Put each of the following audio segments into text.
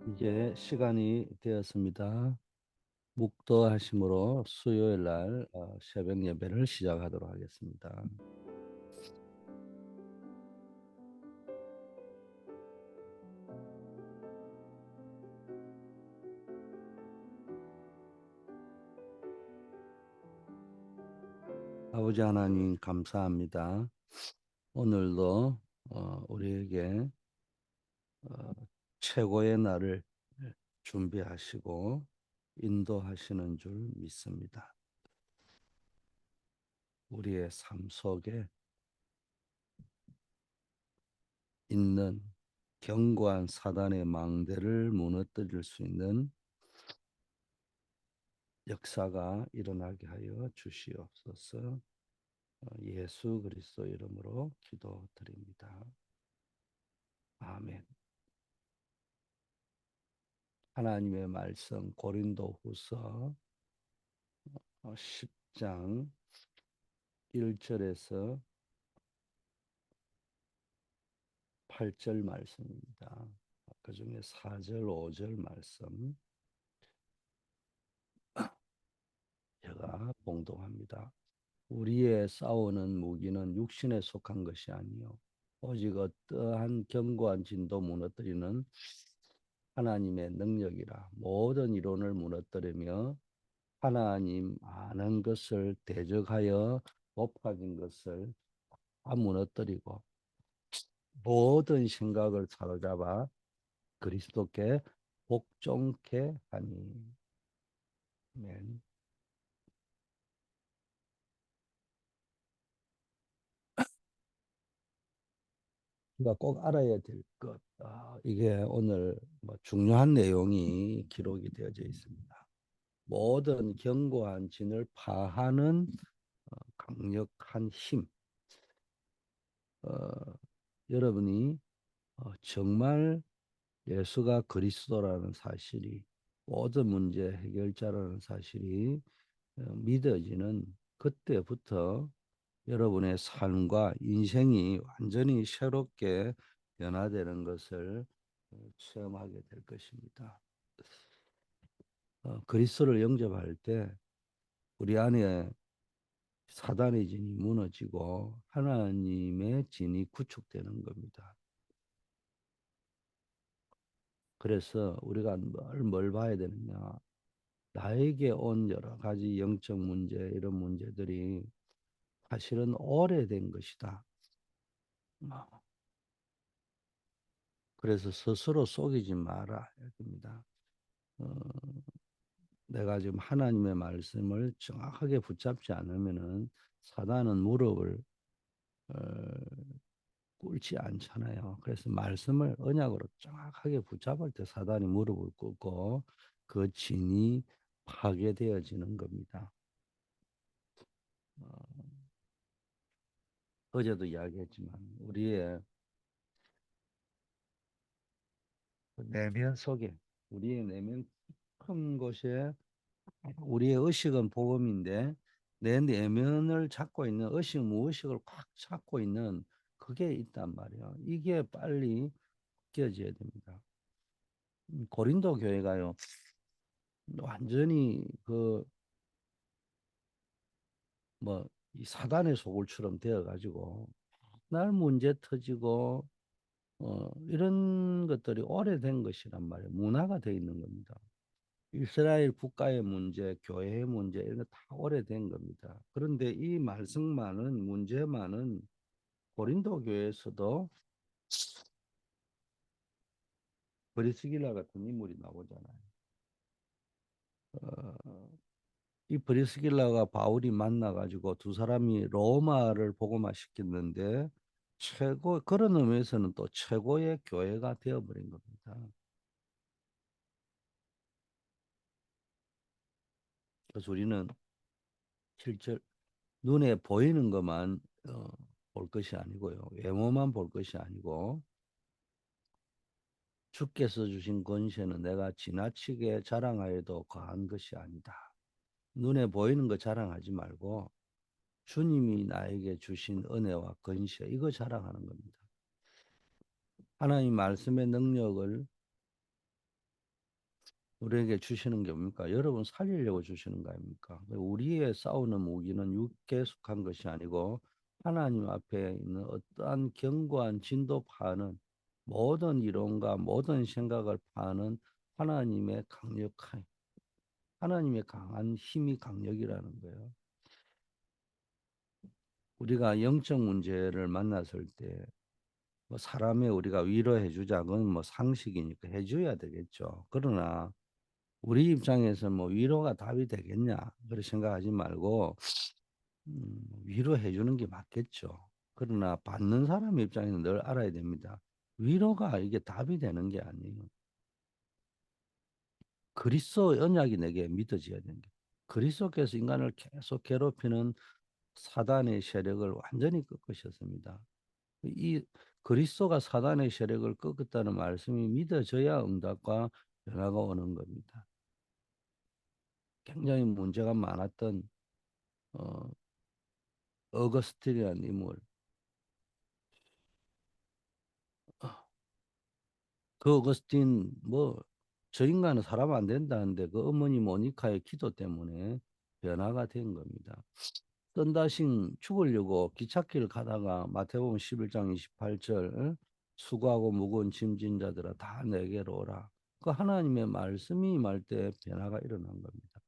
이제 시간이 되었습니다. 묵도하심으로 수요일 날 새벽 예배를 시작하도록 하겠습니다. 아버지 하나님 감사합니다. 오늘도 우리에게 어, 최고의 날을 준비하시고 인도하시는 줄 믿습니다. 우리의 삶 속에 있는 견고한 사단의 망대를 무너뜨릴 수 있는 역사가 일어나게 하여 주시옵소서. 예수 그리스도 이름으로 기도드립니다. 아멘. 하나님의 말씀 고린도후서 10장 1절에서 8절 말씀입니다. 그 중에 4절, 5절 말씀 제가 봉독합니다. 우리의 싸우는 무기는 육신에 속한 것이 아니요 오직 어떠한 견고한 진도 무너뜨리는 하나님의 능력이라. 모든 이론을 무너뜨리며 하나님 아는 것을 대적하여 높아진 것을 다 무너뜨리고 모든 생각을 사로잡아 그리스도께 복종케 하니. 아멘. 우리가 꼭 알아야 될 것, 이게 오늘 중요한 내용이 기록이 되어져 있습니다. 모든 견고한 진을 파하는 강력한 힘. 어, 여러분이 정말 예수가 그리스도라는 사실이 모든 문제 해결자라는 사실이 믿어지는 그때부터 여러분의 삶과 인생이 완전히 새롭게 변화되는 것을 체험하게 될 것입니다. 그리스도를 영접할 때 우리 안에 사단의 진이 무너지고 하나님의 진이 구축되는 겁니다. 그래서 우리가 뭘 봐야 되느냐? 나에게 온 여러 가지 영적 문제, 이런 문제들이 사실은 오래된 것이다. 어, 그래서 스스로 속이지 말아야 됩니다. 어, 내가 지금 하나님의 말씀을 정확하게 붙잡지 않으면은 사단은 무릎을 어, 꿇지 않잖아요. 그래서 말씀을 언약으로 정확하게 붙잡을 때 사단이 무릎을 꿇고 그 진이 파괴되어지는 겁니다. 어, 어제도 이야기했지만 우리의 내면 속에 우리의 내면 큰 곳에 우리의 의식은 복음인데 내 내면을 잡고 있는 의식 무의식을 꽉 잡고 있는 그게 있단 말이에요. 이게 빨리 깨져야 됩니다. 고린도 교회가요 완전히 그 뭐 이 사단의 소굴처럼 되어가지고 날 문제 터지고 이런 것들이 오래된 것이란 말이에요. 문화가 되어 있는 겁니다. 이스라엘 국가의 문제, 교회의 문제 이런 거 다 오래된 겁니다. 그런데 이 말씀만은 문제만은 고린도 교회에서도 브리스길라 같은 인물이 나오잖아요. 어, 이 브리스길라가 바울이 만나가지고 두 사람이 로마를 복음화 시켰는데 그런 의미에서는 또 최고의 교회가 되어버린 겁니다. 그래서 우리는 실제 눈에 보이는 것만 볼 것이 아니고요. 외모만 볼 것이 아니고 주께서 주신 권세는 내가 지나치게 자랑하여도 과한 것이 아니다. 눈에 보이는 거 자랑하지 말고 주님이 나에게 주신 은혜와 권세 이거 자랑하는 겁니다. 하나님 말씀의 능력을 우리에게 주시는 게 뭡니까? 여러분 살리려고 주시는 거 아닙니까? 우리의 싸우는 무기는 육계 속한 것이 아니고 하나님 앞에 있는 어떠한 견고한 진도 파는 모든 이론과 모든 생각을 파는 하나님의 강력한 하나님의 강한 힘이 강력이라는 거예요. 우리가 영적 문제를 만났을 때 뭐 사람의 우리가 위로해 주자는 뭐 상식이니까 해줘야 되겠죠. 그러나 우리 입장에서 뭐 위로가 답이 되겠냐 그렇게 생각하지 말고 위로해 주는 게 맞겠죠. 그러나 받는 사람 입장에서 늘 알아야 됩니다. 위로가 이게 답이 되는 게 아니에요. 그리스도 언약이 내게 믿어져야 되는 게 그리스도께서 인간을 계속 괴롭히는 사단의 세력을 완전히 꺾으셨습니다. 이 그리스도가 사단의 세력을 꺾었다는 말씀이 믿어져야 응답과 변화가 오는 겁니다. 굉장히 문제가 많았던 어, 어거스틴이라는 인물. 그 어거스틴 뭐 저 인간은 사람 안 된다는데 그 어머니 모니카의 기도 때문에 변화가 된 겁니다. 썬다싱 죽으려고 기찻길 가다가 마태복음 11장 28절 수고하고 무거운 짐진 자들아 다 내게로 오라. 그 하나님의 말씀이 임할 때 변화가 일어난 겁니다.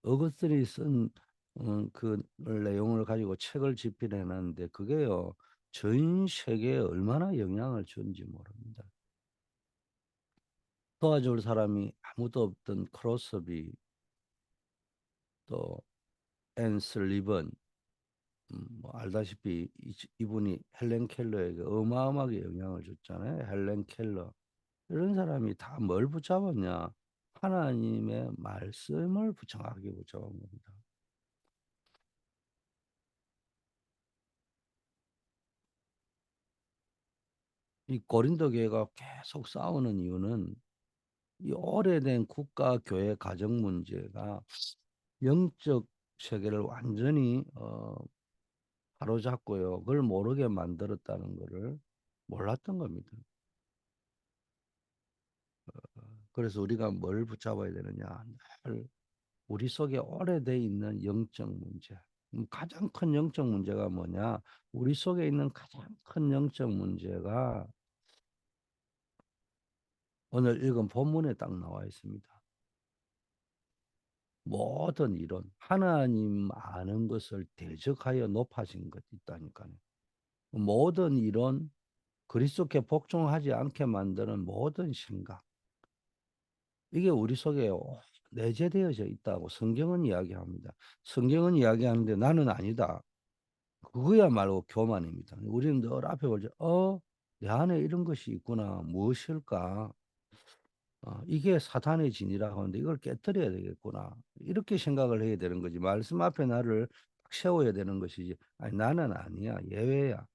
어거스틴이 쓴 그 내용을 가지고 책을 집필해 놨는데 그게요. 전 세계에 얼마나 영향을 준지 모릅니다. 도와줄 사람이 아무도 없던 크로스비 또 앤슬리번 뭐 알다시피 이분이 헬렌 켈러에게 어마어마하게 영향을 줬잖아요. 헬렌 켈러 이런 사람이 다 뭘 붙잡았냐? 하나님의 말씀을 정확하게 붙잡은 겁니다. 이 고린도 교회가 계속 싸우는 이유는 이 오래된 국가 교회 가정 문제가 영적 세계를 완전히 바로잡고요. 그걸 모르게 만들었다는 것을 몰랐던 겁니다. 그래서 우리가 뭘 붙잡아야 되느냐? 늘 우리 속에 오래돼 있는 영적 문제. 가장 큰 영적 문제가 뭐냐? 우리 속에 있는 가장 큰 영적 문제가 오늘 읽은 본문에 딱 나와 있습니다. 모든 이론, 하나님 아는 것을 대적하여 높아진 것 있다니까요. 모든 이론, 그리스도께 복종하지 않게 만드는 모든 생각, 이게 우리 속에 내재되어져 있다고 성경은 이야기합니다. 성경은 이야기하는데 나는 아니다. 그거야말로 교만입니다. 우리는 늘 앞에 보자. 내 안에 이런 것이 있구나. 무엇일까? 이게 사탄의 진이라고 하는데 이걸 깨뜨려야 되겠구나. 이렇게 생각을 해야 되는 거지. 말씀 앞에 나를 딱 세워야 되는 것이지. 아니, 나는 아니야. 예외야.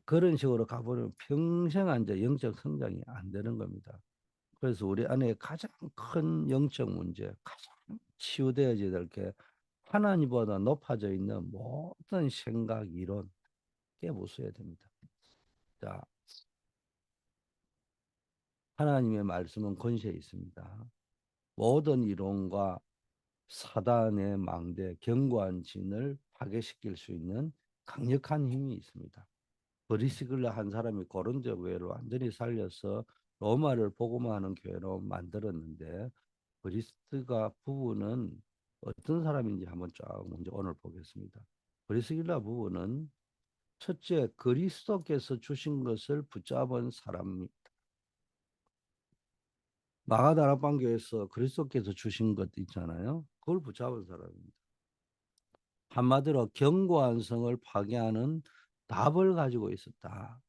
그런 식으로 가보면 평생 앉아 영적 성장이 안 되는 겁니다. 그래서 우리 안에 가장 큰 영적 문제, 가장 치유되어져야 될 게 하나님보다 높아져 있는 모든 생각, 이론 깨부숴야 됩니다. 자, 하나님의 말씀은 권세 있습니다. 모든 이론과 사단의 망대, 견고한 진을 파괴시킬 수 있는 강력한 힘이 있습니다. 브리스길라 한 사람이 고린도 교회를 완전히 살려서 로마를 복음화하는 교회로 만들었는데 브리스가 부부는 어떤 사람인지 한번 쫙 먼저 오늘 보겠습니다. 브리스길라 부부는 첫째 그리스도께서 주신 것을 붙잡은 사람입니다. 마가다락방 교회에서 그리스도께서 주신 것 있잖아요. 그걸 붙잡은 사람입니다. 한마디로 견고한 성을 파괴하는 답을 가지고 있었다.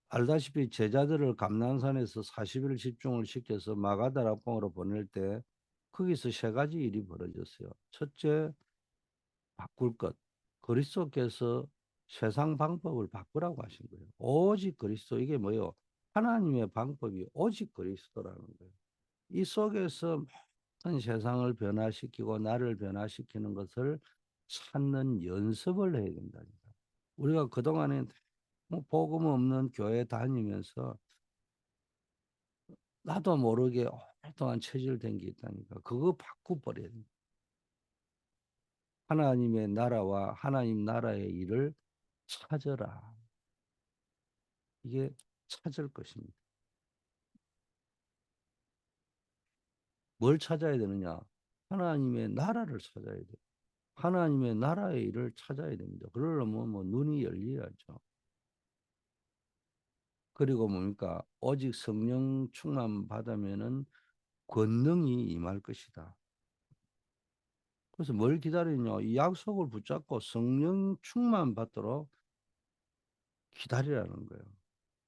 알다시피 제자들을 감난산에서 40일 집중을 시켜서 마가다락방으로 보낼 때 거기서 세 가지 일이 벌어졌어요. 첫째, 바꿀 것. 그리스도께서 세상 방법을 바꾸라고 하신 거예요. 오직 그리스도. 이게 뭐예요? 하나님의 방법이 오직 그리스도라는 거예요. 이 속에서 모든 세상을 변화시키고 나를 변화시키는 것을 찾는 연습을 해야 된다니까. 우리가 그동안에 뭐 복음 없는 교회 다니면서 나도 모르게 오랫동안 체질된 게 있다니까. 그거 바꿔버려야 돼. 하나님의 나라와 하나님 나라의 일을 찾으라. 이게 찾을 것입니다. 뭘 찾아야 되느냐? 하나님의 나라를 찾아야 돼. 하나님의 나라의 일을 찾아야 됩니다. 그러려면 뭐 눈이 열려야죠. 그리고 뭡니까? 오직 성령 충만 받으면은 권능이 임할 것이다. 그래서 뭘 기다리냐? 이 약속을 붙잡고 성령 충만 받도록 기다리라는 거예요.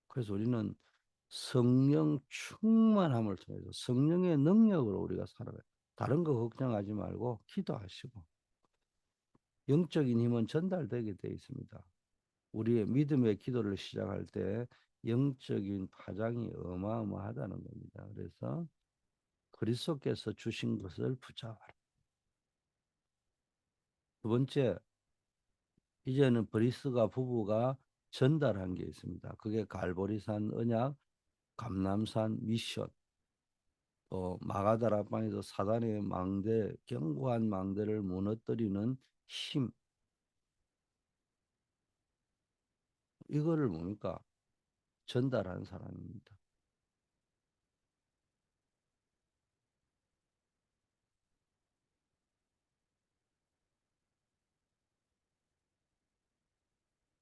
그래서 우리는 성령 충만함을 통해서 성령의 능력으로 우리가 살아가요. 다른 거 걱정하지 말고 기도하시고 영적인 힘은 전달되게 되어 있습니다. 우리의 믿음의 기도를 시작할 때 영적인 파장이 어마어마하다는 겁니다. 그래서 그리스도께서 주신 것을 붙잡아라. 두 번째, 이제는 브리스가 부부가 전달한 게 있습니다. 그게 갈보리산 언약, 감람산 미션, 또 마가다락방에서 사단의 망대, 견고한 망대를 무너뜨리는 힘, 이거를 뭡니까? 전달한 사람입니다.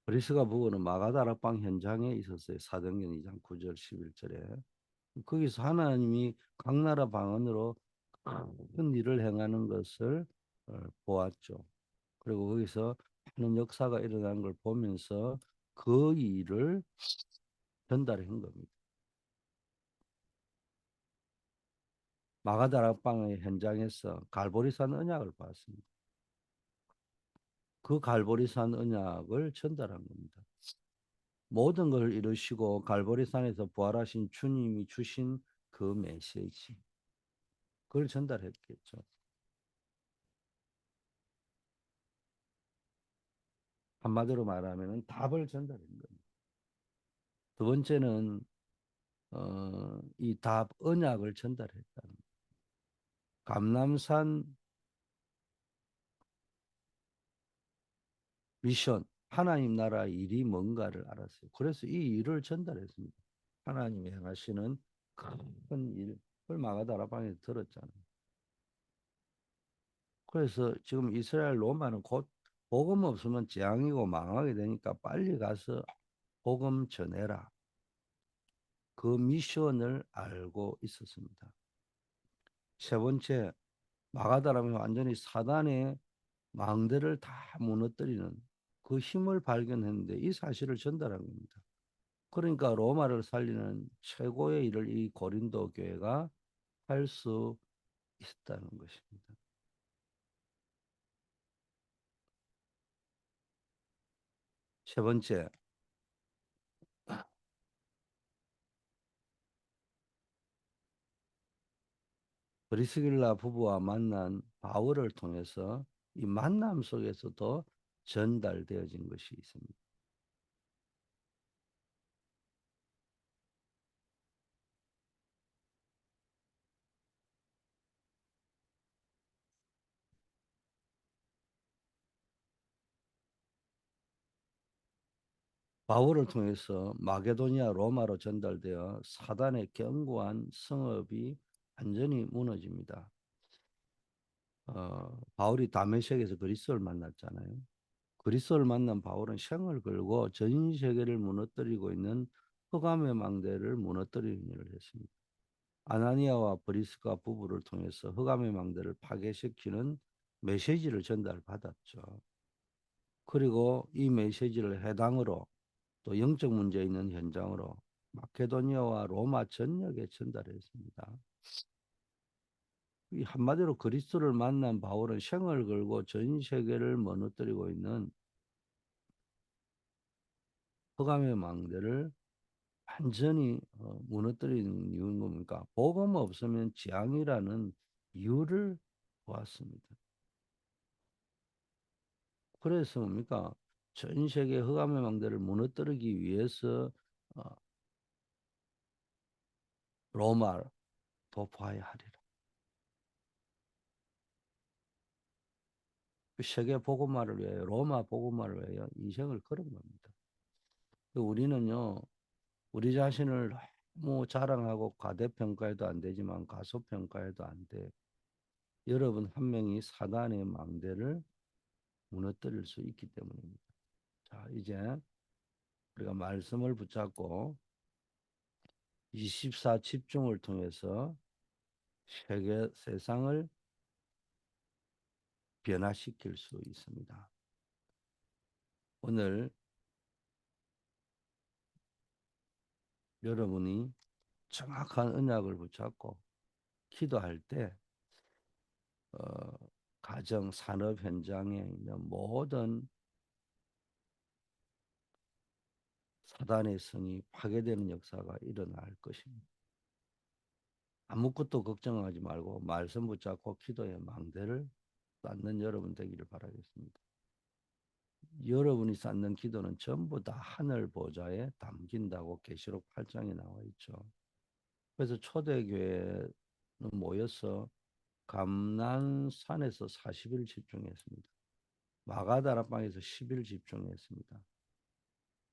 브리스가 부부는 마가다락방 현장에 있었어요. 사도행전 2장 9절 11절에. 거기서 하나님이 각 나라 방언으로 큰 일을 행하는 것을 보았죠. 그리고 거기서 많은 역사가 일어난 걸 보면서 그 일을 전달한 겁니다. 마가다락방의 현장에서 갈보리산 언약을 봤습니다. 그 갈보리산 언약을 전달한 겁니다. 모든 걸 이루시고 갈보리산에서 부활하신 주님이 주신 그 메시지, 그걸 전달했겠죠. 한마디로 말하면 답을 전달한 겁니다. 두 번째는 이 답 언약을 전달했다. 감남산 미션, 하나님 나라 일이 뭔가를 알았어요. 그래서 이 일을 전달했습니다. 하나님이 행하시는 큰 일, 그걸 마가다락방에서 들었잖아요. 그래서 지금 이스라엘 로마는 곧 복음 없으면 재앙이고 망하게 되니까 빨리 가서 복음 전해라. 그 미션을 알고 있었습니다. 세 번째, 마가다락은 완전히 사단의 망대를 다 무너뜨리는 그 힘을 발견했는데 이 사실을 전달한 겁니다. 그러니까 로마를 살리는 최고의 일을 이 고린도 교회가 할 수 있었다는 것입니다. 세 번째, 브리스길라 부부와 만난 바울을 통해서 이 만남 속에서도 전달되어진 것이 있습니다. 바울을 통해서 마게도니아 로마로 전달되어 사단의 견고한 성읍이 완전히 무너집니다. 바울이 다메섹에서 그리스도를 만났잖아요. 그리스도를 만난 바울은 생을 걸고 전 세계를 무너뜨리고 있는 흑암의 망대를 무너뜨리는 일을 했습니다. 아나니아와 브리스가 부부를 통해서 흑암의 망대를 파괴시키는 메시지를 전달받았죠. 그리고 이 메시지를 해당으로 또 영적 문제 있는 현장으로 마케도니아와 로마 전역에 전달했습니다. 이 한마디로 그리스도를 만난 바울은 생을 걸고 전 세계를 무너뜨리고 있는 흑암의 망대를 완전히 무너뜨리는 이유는 뭡니까? 복음 없으면 재앙이라는 이유를 보았습니다. 그래서 뭡니까? 전 세계 흑암의 망대를 무너뜨리기 위해서 어, 로마 도포하여 하리라. 그 세계 복음화를 위하여 로마 복음화를 위하여 인생을 걸은 겁니다. 우리는요 우리 자신을 너무 자랑하고 과대평가해도 안 되지만 가소평가해도 안 돼. 여러분 한 명이 사단의 망대를 무너뜨릴 수 있기 때문입니다. 자, 이제 우리가 말씀을 붙잡고 24 집중을 통해서 세계 세상을 변화시킬 수 있습니다. 오늘 여러분이 정확한 언약을 붙잡고 기도할 때 가정, 산업 현장에 있는 모든 사단의 성이 파괴되는 역사가 일어날 것입니다. 아무것도 걱정하지 말고 말씀 붙잡고 기도의 망대를 쌓는 여러분 되기를 바라겠습니다. 여러분이 쌓는 기도는 전부 다 하늘 보좌에 담긴다고 계시록 8장에 나와 있죠. 그래서 초대교회는 모여서 감난산에서 40일 집중했습니다. 마가다락방에서 10일 집중했습니다.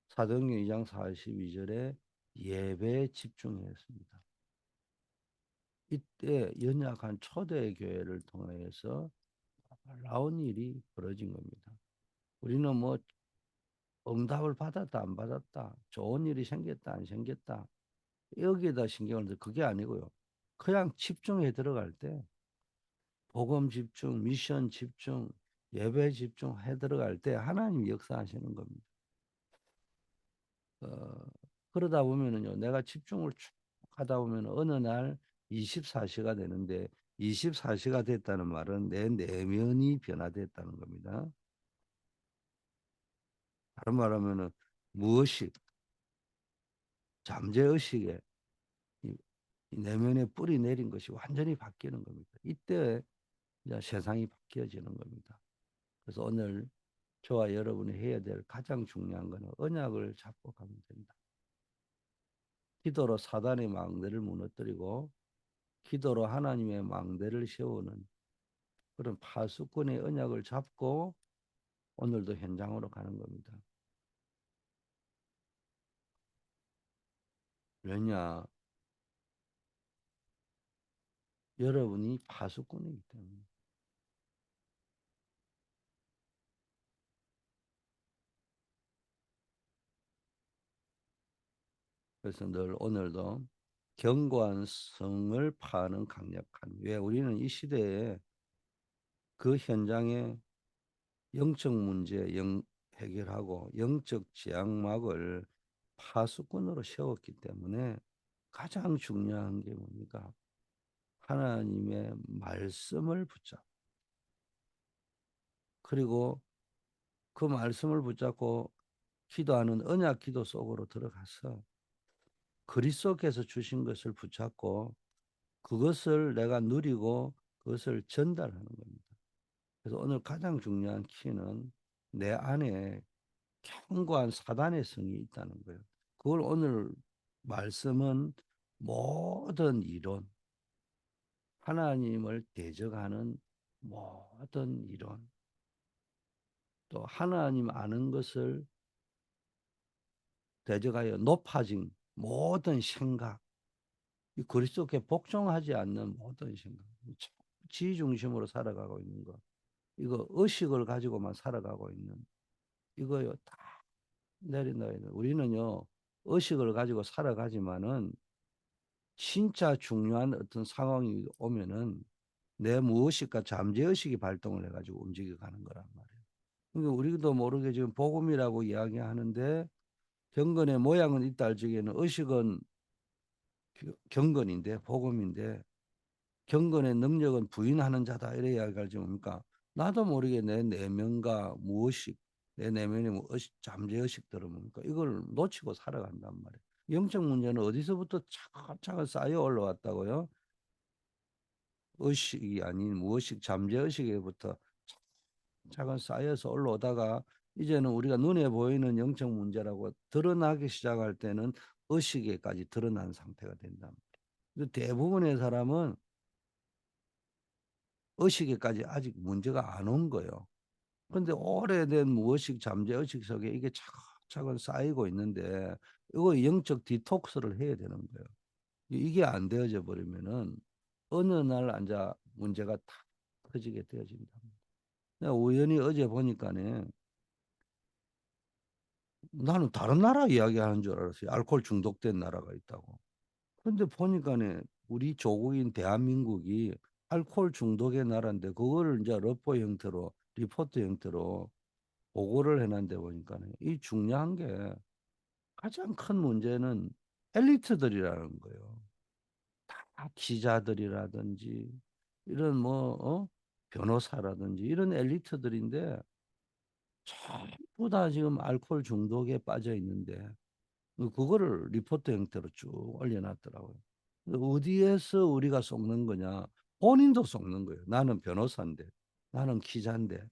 사도행전 2장 42절에 예배에 집중했습니다. 이때 연약한 초대교회를 통해서 놀라운 일이 벌어진 겁니다. 우리는 뭐 응답을 받았다 안 받았다, 좋은 일이 생겼다 안 생겼다, 여기에다 신경을 써. 그게 아니고요. 그냥 집중해 들어갈 때 복음 집중, 미션 집중, 예배 집중해 들어갈 때 하나님이 역사하시는 겁니다. 그러다 보면은요, 내가 집중을 쭉 하다 보면 어느 날 24시가 되는데 24시가 됐다는 말은 내 내면이 변화됐다는 겁니다. 다른 말하면은 무의식, 잠재의식에 이 내면에 뿌리 내린 것이 완전히 바뀌는 겁니다. 이때 이제 세상이 바뀌어지는 겁니다. 그래서 오늘 저와 여러분이 해야 될 가장 중요한 것은 언약을 잡고 가면 된다. 기도로 사단의 망대를 무너뜨리고 기도로 하나님의 망대를 세우는 그런 파수꾼의 언약을 잡고 오늘도 현장으로 가는 겁니다. 왜냐? 여러분이 파수꾼이기 때문에. 그래서 늘 오늘도 견고한 성을 파는 강력한, 왜 우리는 이 시대에 그 현장에 영적 문제 해결하고 영적 제약막을 파수꾼으로 세웠기 때문에 가장 중요한 게 뭡니까? 하나님의 말씀을 붙잡고 그리고 그 말씀을 붙잡고 기도하는 언약 기도 속으로 들어가서 그리스도께서 주신 것을 붙잡고 그것을 내가 누리고 그것을 전달하는 겁니다. 그래서 오늘 가장 중요한 키는 내 안에 견고한 사단의 성이 있다는 거예요. 그걸 오늘 말씀은 모든 이론, 하나님을 대적하는 모든 이론, 또 하나님 아는 것을 대적하여 높아진 모든 생각, 이 그리스도께 복종하지 않는 모든 생각, 지 중심으로 살아가고 있는 것, 이거 의식을 가지고만 살아가고 있는 이거요 다 내려놔야 돼요. 우리는요 의식을 가지고 살아가지만은 진짜 중요한 어떤 상황이 오면은 내 무의식과 잠재의식이 발동을 해가지고 움직여가는 거란 말이에요. 그러니까 우리도 모르게 지금 복음이라고 이야기하는데 경건의 모양은 있다 할 적에는 의식은 경건인데 복음인데 경건의 능력은 부인하는 자다 이래 이야기할 지 뭡니까? 나도 모르게 내 내면과 무의식, 내 내면의 무의식, 잠재의식들은 뭡니까? 이걸 놓치고 살아간단 말이에요. 영적 문제는 어디서부터 차근차근 쌓여 올라왔다고요? 의식이 아닌 무의식, 잠재의식에부터 차근 쌓여서 올라오다가 이제는 우리가 눈에 보이는 영적 문제라고 드러나기 시작할 때는 의식에까지 드러난 상태가 된다. 근데 대부분의 사람은 의식에까지 아직 문제가 안 온 거예요. 그런데 오래된 무의식 잠재 의식 속에 이게 차근차근 쌓이고 있는데 이거 영적 디톡스를 해야 되는 거예요. 이게 안 되어져 버리면은 어느 날 앉아 문제가 탁 터지게 되어진다. 내가 우연히 어제 보니까네 나는 다른 나라 이야기하는 줄 알았어요. 알코올 중독된 나라가 있다고. 그런데 보니까네 우리 조국인 대한민국이 알코올 중독의 나라인데 그거를 이제 러포 형태로 리포트 형태로 보고를 해놨는데 보니까는 이 중요한 게 가장 큰 문제는 엘리트들이라는 거예요. 다 기자들이라든지 이런 변호사라든지 이런 엘리트들인데 전부 다 지금 알코올 중독에 빠져 있는데 그거를 리포트 형태로 쭉 올려놨더라고요. 어디에서 우리가 속는 거냐? 본인도 속는 거예요. 나는 변호사인데, 나는 기자인데,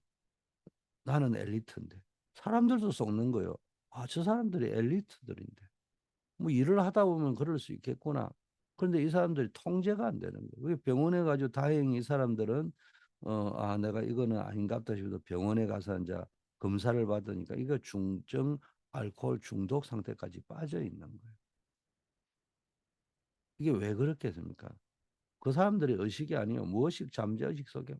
나는 엘리트인데. 사람들도 속는 거예요. 아, 저 사람들이 엘리트들인데. 뭐 일을 하다 보면 그럴 수 있겠구나. 그런데 이 사람들이 통제가 안 되는 거예요. 병원에 가지고 다행히 이 사람들은 내가 이거는 아닌갑다 싶어서 병원에 가서 이제 검사를 받으니까 이거 중증 알코올 중독 상태까지 빠져 있는 거예요. 이게 왜 그렇겠습니까? 그 사람들이 의식이 아니요 무의식 잠재의식 속에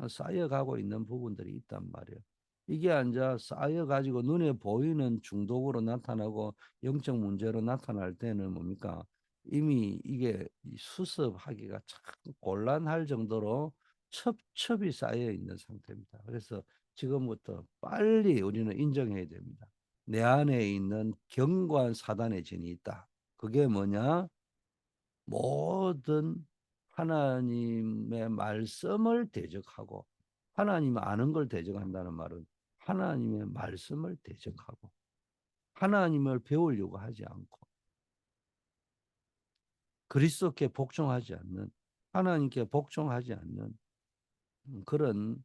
쌓여가고 있는 부분들이 있단 말이에요. 이게 앉아 쌓여가지고 눈에 보이는 중독으로 나타나고 영적 문제로 나타날 때는 뭡니까? 이미 이게 수습하기가 참 곤란할 정도로 첩첩이 쌓여 있는 상태입니다. 그래서 지금부터 빨리 우리는 인정해야 됩니다. 내 안에 있는 견고한 사단의 진이 있다. 그게 뭐냐? 모든 하나님의 말씀을 대적하고 하나님 아는 걸 대적한다는 말은 하나님의 말씀을 대적하고 하나님을 배우려고 하지 않고 그리스도께 복종하지 않는 하나님께 복종하지 않는 그런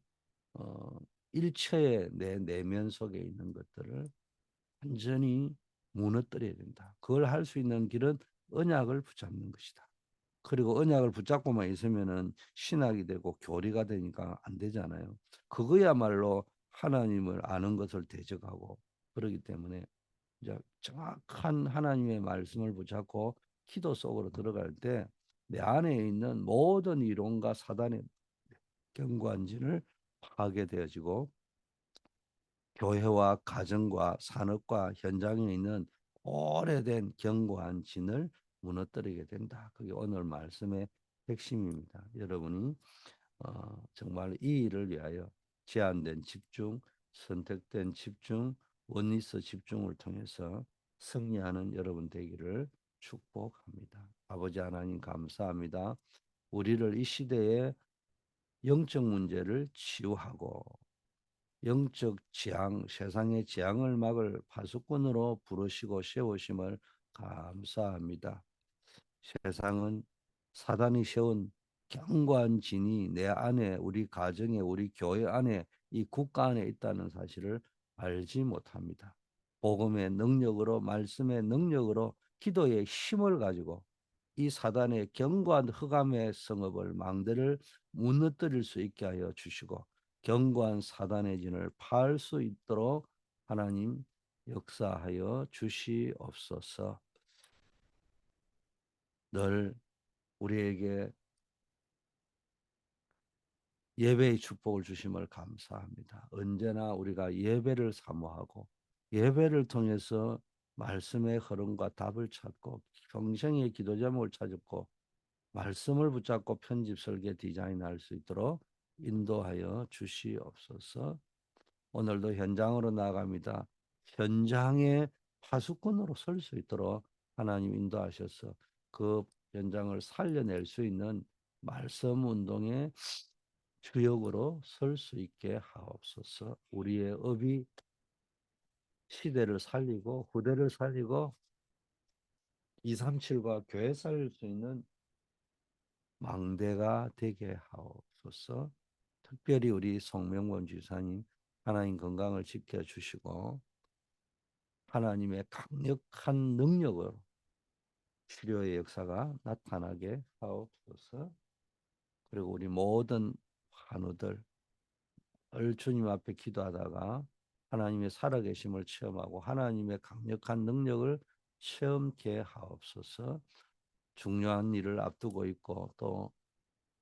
어, 일체의 내 내면 속에 있는 것들을 완전히 무너뜨려야 된다. 그걸 할 수 있는 길은 언약을 붙잡는 것이다. 그리고 언약을 붙잡고만 있으면은 신학이 되고 교리가 되니까 안 되잖아요. 그거야말로 하나님을 아는 것을 대적하고 그러기 때문에 이제 정확한 하나님의 말씀을 붙잡고 기도 속으로 들어갈 때 내 안에 있는 모든 이론과 사단의 경관진을 파하게 되어지고 교회와 가정과 산업과 현장에 있는 오래된 견고한 진을 무너뜨리게 된다. 그게 오늘 말씀의 핵심입니다. 여러분이 정말 이 일을 위하여 제한된 집중, 선택된 집중, 원리스 집중을 통해서 승리하는 여러분 되기를 축복합니다. 아버지 하나님 감사합니다. 우리를 이 시대의 영적 문제를 치유하고 영적 재앙, 세상의 재앙을 막을 파수꾼으로 부르시고 세우심을 감사합니다. 세상은 사단이 세운 견고한 진이 내 안에, 우리 가정에, 우리 교회 안에, 이 국가 안에 있다는 사실을 알지 못합니다. 복음의 능력으로, 말씀의 능력으로, 기도의 힘을 가지고 이 사단의 견고한 흑암의 성읍을 망대를 무너뜨릴 수 있게 하여 주시고 견고한 사단의 진을 파할 수 있도록 하나님 역사하여 주시옵소서. 늘 우리에게 예배의 축복을 주심을 감사합니다. 언제나 우리가 예배를 사모하고 예배를 통해서 말씀의 흐름과 답을 찾고 평생의 기도 제목을 찾고 말씀을 붙잡고 편집 설계 디자인할 수 있도록 인도하여 주시옵소서. 오늘도 현장으로 나갑니다. 현장의 파수꾼으로 설 수 있도록 하나님 인도하셔서 그 현장을 살려낼 수 있는 말씀 운동의 주역으로 설 수 있게 하옵소서. 우리의 업이 시대를 살리고 후대를 살리고 237과 교회 살릴 수 있는 망대가 되게 하옵소서. 특별히 우리 송명권 지사님 하나님 건강을 지켜주시고 하나님의 강력한 능력으로 치료의 역사가 나타나게 하옵소서. 그리고 우리 모든 환우들 주님 앞에 기도하다가 하나님의 살아계심을 체험하고 하나님의 강력한 능력을 체험케 하옵소서. 중요한 일을 앞두고 있고 또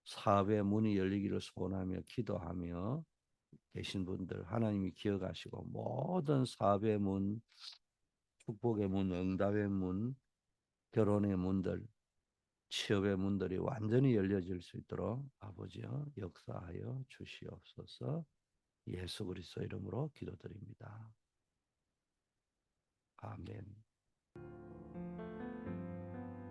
사업의 문이 열리기를 소원하며 기도하며 계신 분들 하나님이 기억하시고 모든 사업의 문, 축복의 문, 응답의 문, 결혼의 문들, 취업의 문들이 완전히 열려질 수 있도록 아버지여 역사하여 주시옵소서. 예수 그리스도 이름으로 기도드립니다. 아멘.